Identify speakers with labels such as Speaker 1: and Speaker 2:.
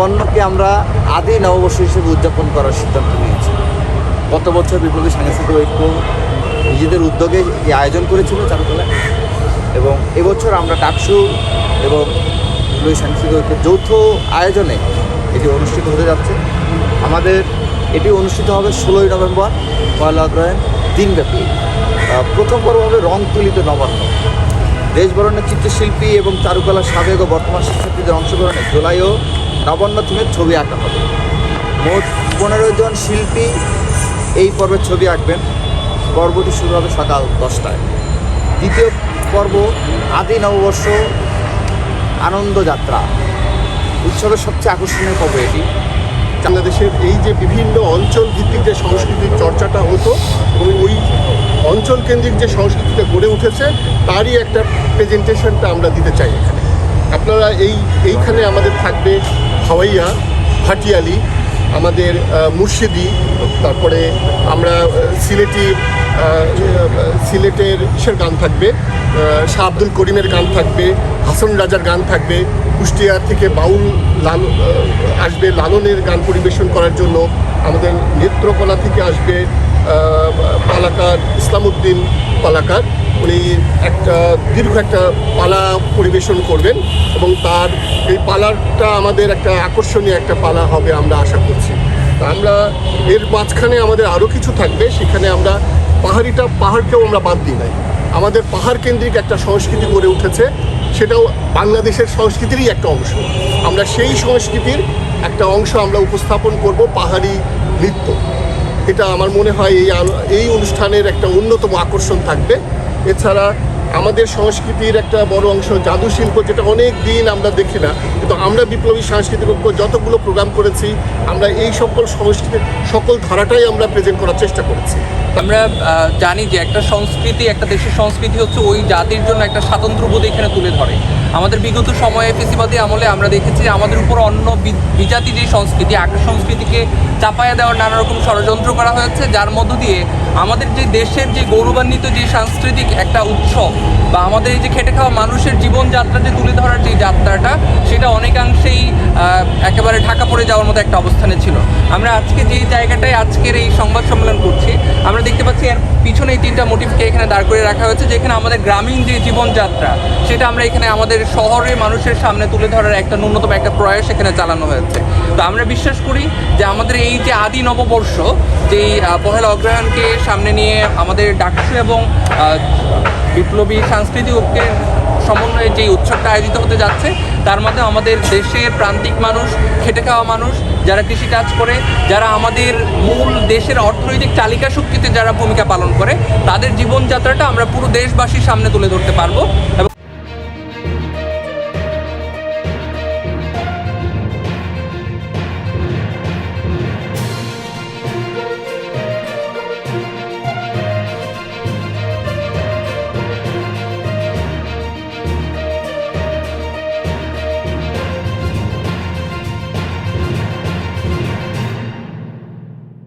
Speaker 1: নবান্নকে আমরা আদি নববর্ষ হিসেবে উদযাপন করার সিদ্ধান্ত নিয়েছি। গত বছর বিপ্লবী সাংস্কৃতিক ঐক্য নিজেদের উদ্যোগে এই আয়োজন করেছিল চারুকলায়, এবং এবছর আমরা ডাকসু এবং বিপ্লবী সাংস্কৃতিক ঐক্যের যৌথ আয়োজনে এটি অনুষ্ঠিত হতে যাচ্ছে। আমাদের এটি অনুষ্ঠিত হবে 16ই নভেম্বর, পয়লা অগ্রহায়ণ দিনব্যাপী। প্রথম পর্ব হবে রং তুলিত নবান্ন। দেশবরণের চিত্রশিল্পী এবং চারুকলার সাবেক ও বর্তমান শিক্ষার্থীদের অংশগ্রহণে জুলাই ও নবান্ন থিমের ছবি আঁকা হবে। মোট 15 জন শিল্পী এই পর্বের ছবি আঁকবেন। পর্বটি শুরু হবে সকাল 10টায়। দ্বিতীয় পর্ব আদি নববর্ষ আনন্দযাত্রা, উৎসবের সবচেয়ে আকর্ষণীয় পর্ব এটি।
Speaker 2: বাংলাদেশের এই যে বিভিন্ন অঞ্চল ভিত্তিক যে সংস্কৃতির চর্চাটা হতো এবং ওই অঞ্চল কেন্দ্রিক যে সংস্কৃতিটা গড়ে উঠেছে তারই একটা প্রেজেন্টেশনটা আমরা দিতে চাই এখানে। আপনারা এইখানে আমাদের থাকবে হাওয়াইয়া, ভাটিয়ালি, আমাদের মুর্শিদি, তারপরে আমরা সিলেটের গান থাকবে, শাহ আব্দুল করিমের গান থাকবে, হাসন রাজার গান থাকবে, কুষ্টিয়া থেকে বাউল আসবে লালনের গান পরিবেশন করার জন্য, আমাদের নেত্রকোনা থেকে আসবে পালাকার ইসলামউদ্দিন পালাকার, উনি দীর্ঘ একটা পালা পরিবেশন করবেন এবং তার এই পালাটা আমাদের একটা আকর্ষণীয় একটা পালা হবে আমরা আশা করছি। তা আমরা এর মাঝখানে আমাদের আরও কিছু থাকবে, সেখানে আমরা পাহাড়কেও আমরা বাদ দিই নাই। আমাদের পাহাড় কেন্দ্রিক একটা সংস্কৃতি গড়ে উঠেছে, সেটাও বাংলাদেশের সংস্কৃতিরই একটা অংশ। আমরা সেই সংস্কৃতির একটা অংশ আমরা উপস্থাপন করব, পাহাড়ি নৃত্য। এটা আমার মনে হয় এই অনুষ্ঠানের একটা অন্যতম আকর্ষণ থাকবে। এছাড়া আমাদের সংস্কৃতির একটা বড় অংশ জাদু শিল্প, যেটা অনেক দিন আমরা দেখি না, কিন্তু আমরা বিপ্লবী সাংস্কৃতিক ঐক্য যতগুলো প্রোগ্রাম করেছি আমরা এই সকল সংস্কৃতির সকল ধারাটাই আমরা প্রেজেন্ট করার চেষ্টা করেছি।
Speaker 3: আমরা জানি যে একটা সংস্কৃতি, একটা দেশের সংস্কৃতি হচ্ছে ওই জাতির জন্য একটা স্বাতন্ত্র্যবোধ এখানে তুলে ধরে। আমাদের বিগত সময়ে ফেসিবাদী আমলে আমরা দেখেছি আমাদের উপর অন্য বিজাতি যে সংস্কৃতি, আকার সংস্কৃতিকে চাপায়া দেওয়ার নানা রকম ষড়যন্ত্র করা হয়েছে, যার মধ্য দিয়ে আমাদের যে দেশের যে গৌরবান্বিত যে সাংস্কৃতিক একটা উৎসব বা আমাদের এই যে খেটে খাওয়া মানুষের জীবনযাত্রা যে তুলে ধরার যে যাত্রাটা, সেটা অনেকাংশেই একেবারে ঢাকা পড়ে যাওয়ার মতো একটা অবস্থানে ছিল। আমরা আজকে যেই জায়গাটায় আজকের এই সংবাদ সম্মেলন করছি, আমরা দেখতে পাচ্ছি এর পিছনে এই 3টা মোটিভকে এখানে দাঁড় করে রাখা হয়েছে, যেখানে আমাদের গ্রামীণ যে জীবনযাত্রা সেটা আমরা এখানে আমাদের শহরের মানুষের সামনে তুলে ধরার একটা ন্যূনতম একটা প্রয়াস এখানে চালানো হয়েছে। তো আমরা বিশ্বাস করি যে আমাদের এই যে আদি নববর্ষ, যেই পহেলা অগ্রহায়ণকে সামনে নিয়ে আমাদের ডাকসু এবং বিপ্লবী সাংস্কৃতিক ঐক্যের সমন্বয়ে যে উৎসবটা আয়োজিত হতে যাচ্ছে, তার মধ্যে আমাদের দেশের প্রান্তিক মানুষ, খেটে খাওয়া মানুষ, যারা কৃষিকাজ করে, যারা আমাদের মূল দেশের অর্থনৈতিক চালিকা শক্তিতে যারা ভূমিকা পালন করে, তাদের জীবনযাত্রাটা আমরা পুরো দেশবাসীর সামনে তুলে ধরতে পারবো। এবং